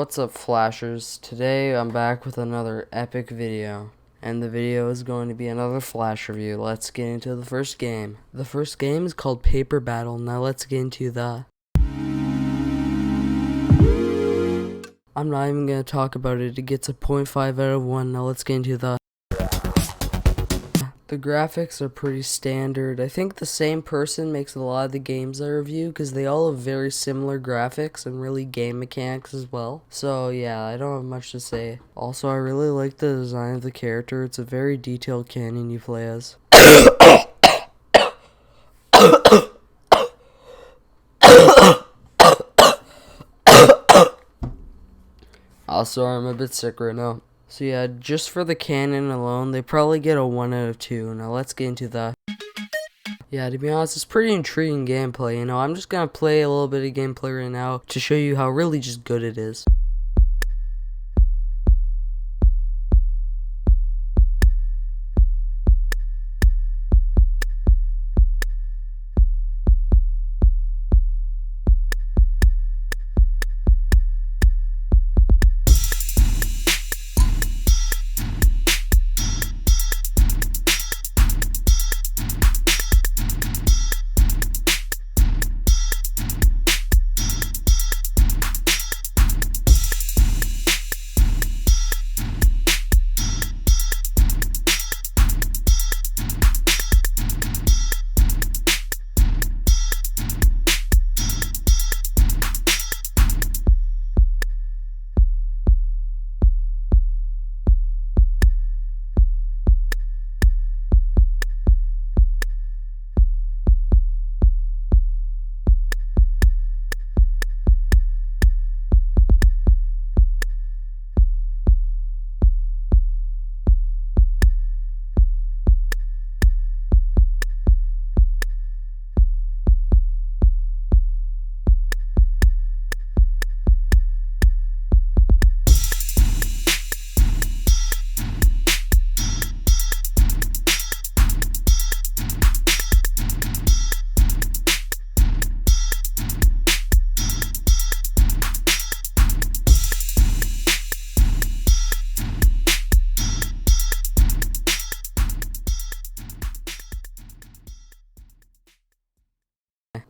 What's up, Flashers? Today I'm back with another epic video. And the video is going to be another Flash review. Let's get into the first game. The first game is called Paper Battle. Now let's get into the... I'm not even going to talk about it. It gets a 0.5 out of 1. Now let's get into the... The graphics are pretty standard. I think the same person makes a lot of the games I review because they all have very similar graphics and really game mechanics as well. So yeah, I don't have much to say. Also, I really like the design of the character. It's a very detailed canyon you play as. Also, I'm a bit sick right now. So yeah, just for the cannon alone, they probably get a 1 out of 2. Now let's get into the... Yeah, to be honest, it's pretty intriguing gameplay. You know, I'm just gonna play a little bit of gameplay right now to show you how really just good it is.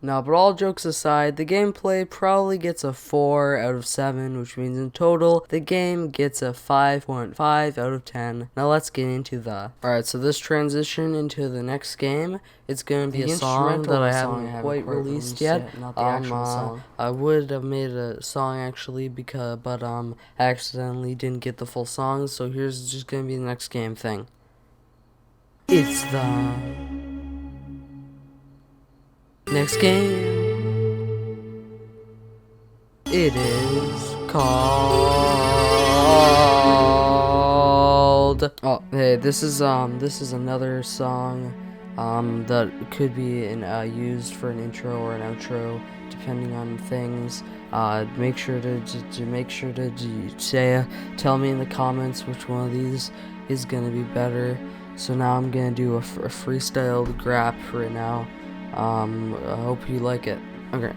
Now, but all jokes aside, the gameplay probably gets a 4 out of 7, which means in total, the game gets a 5.5 out of 10. Now let's get into the... Alright, so this transition into the next game, it's going to be a song that I haven't quite released yet. Not the actual song. I would have made a song actually, but I accidentally didn't get the full song, so here's just going to be the next game thing. It's the... Next game, it is called... Oh, hey, this is another song, that could be used for an intro or an outro, depending on things. Make sure to tell me in the comments which one of these is gonna be better. So now I'm gonna do a freestyle rap right now. I hope you like it. Okay.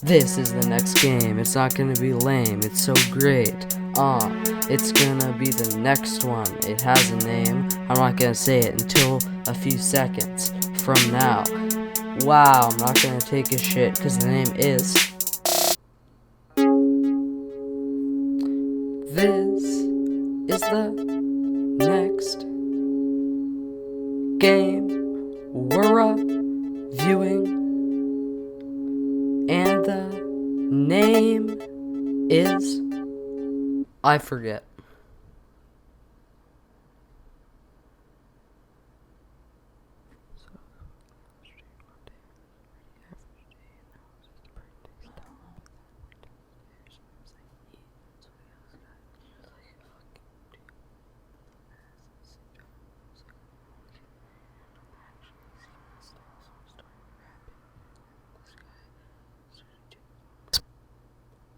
This is the next game. It's not gonna be lame. It's so great. It's gonna be the next one. It has a name. I'm not gonna say it until a few seconds from now. Wow, I'm not gonna take a shit because the name is... This is the next game we're reviewing, and the name is... I forget.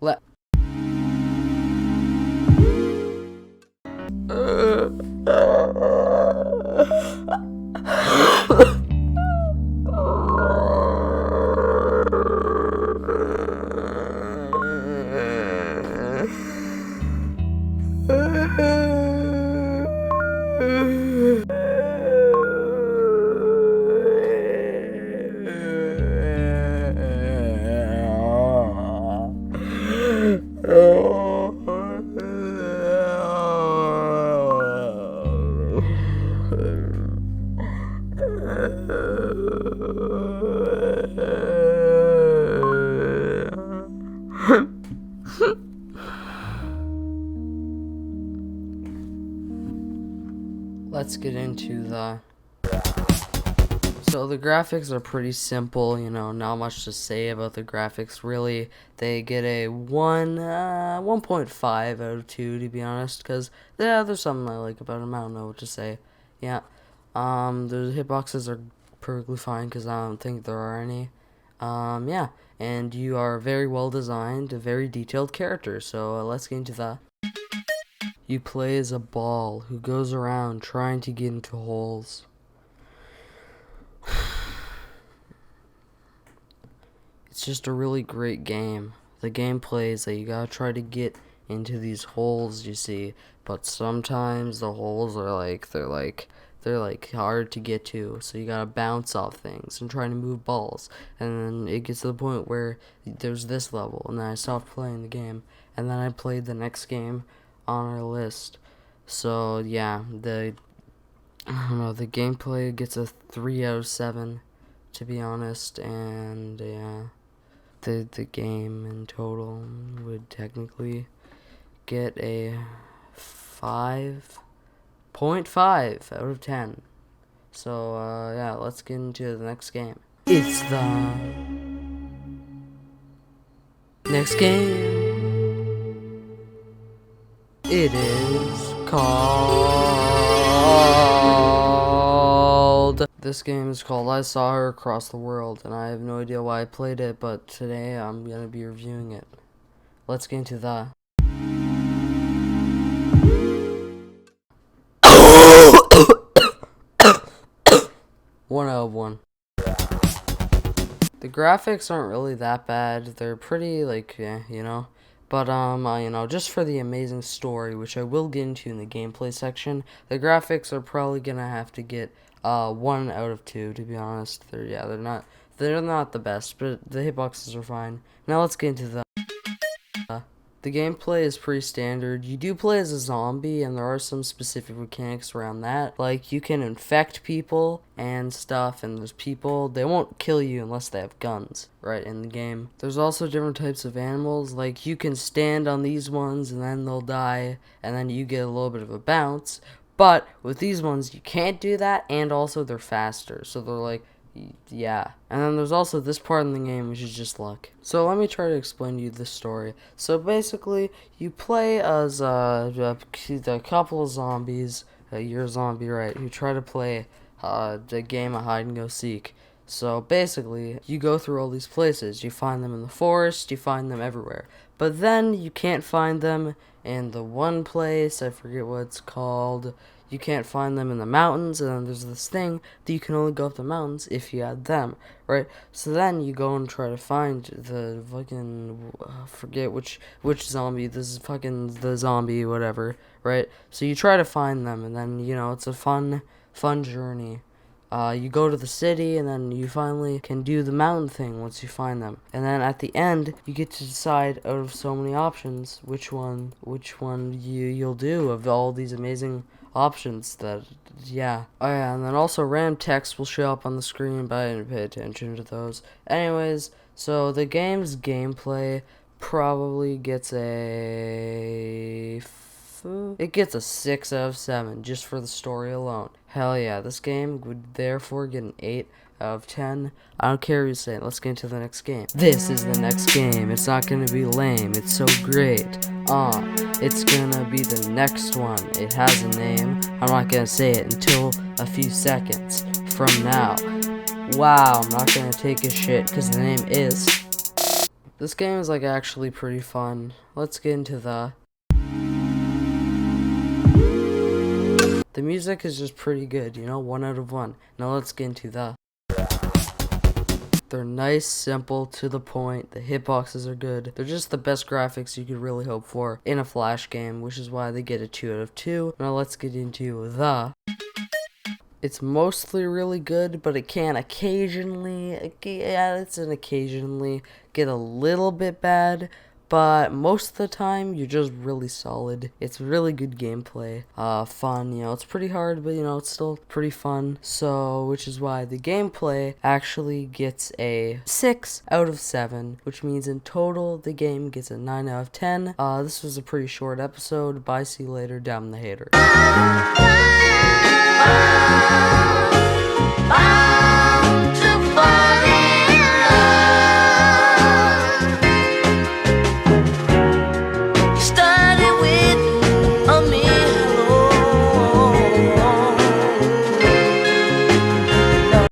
Let... Let's get into the... So the graphics are pretty simple, you know, not much to say about the graphics, really. They get a 1.5 out of 2, to be honest, because, yeah, there's something I like about them, I don't know what to say. Yeah, the hitboxes are perfectly fine, because I don't think there are any. Yeah, and you are very well designed, a very detailed character, so let's get into that. You play as a ball who goes around trying to get into holes. It's just a really great game. The gameplay is that you gotta try to get into these holes, you see, but sometimes the holes are they're like hard to get to, so you gotta bounce off things and try to move balls, and then it gets to the point where there's this level, and then I stopped playing the game, and then I played the next game on our list. So yeah, I don't know, the gameplay gets a 3 out of 7, to be honest, and yeah, the game in total would technically get a 5.5 out of 10. So yeah, let's get into the next game. It's the next game. It is called... This game is called I Saw Her Across the World, and I have no idea why I played it, but today I'm gonna be reviewing it. Let's get into the... 1 out of 1. The graphics aren't really that bad. They're pretty, like, you know. But, you know, just for the amazing story, which I will get into in the gameplay section, the graphics are probably gonna have to get 1 out of 2, to be honest. They're not the best, but the hitboxes are fine. Now let's get into the gameplay is pretty standard. You do play as a zombie, and there are some specific mechanics around that. Like, you can infect people and stuff, and there's people, they won't kill you unless they have guns, right, in the game. There's also different types of animals. Like, you can stand on these ones, and then they'll die, and then you get a little bit of a bounce. But with these ones, you can't do that, and also they're faster. So they're like, yeah. And then there's also this part in the game which is just luck. So let me try to explain to you this story. So basically, you play as a couple of zombies. You're a zombie, right? Who try to play the game of hide and go seek. So basically, you go through all these places. You find them in the forest, you find them everywhere. But then you can't find them in the one place, I forget what it's called. You can't find them in the mountains, and then there's this thing that you can only go up the mountains if you had them, right? So then you go and try to find the fucking, forget which zombie, this is fucking the zombie, whatever, right? So you try to find them, and then, you know, it's a fun journey. You go to the city, and then you finally can do the mountain thing once you find them. And then at the end, you get to decide out of so many options which one you'll do of all these amazing options that, yeah. Oh yeah, and then also random text will show up on the screen, but I didn't pay attention to those. Anyways, so the game's gameplay probably gets a... It gets a 6 out of 7 just for the story alone. Hell yeah, this game would therefore get an 8 out of 10. I don't care what you say, let's get into the next game. This is the next game. It's not gonna be lame, it's so great. It's gonna be the next one. It has a name. I'm not gonna say it until a few seconds from now. Wow, I'm not gonna take a shit because the name is... This game is like actually pretty fun. Let's get into the... The music is just pretty good, you know, 1 out of 1. Now let's get into the... They're nice, simple, to the point. The hitboxes are good. They're just the best graphics you could really hope for in a Flash game, which is why they get a 2 out of 2. Now let's get into the... It's mostly really good, but it can occasionally, yeah, it's an occasionally get a little bit bad. but most of the time you're just really solid. It's really good gameplay, fun, it's pretty hard, but it's still pretty fun. So, which is why the gameplay actually gets a 6 out of 7, which means in total the game gets a 9 out of 10. This was a pretty short episode. Bye, see you later, damn the hater.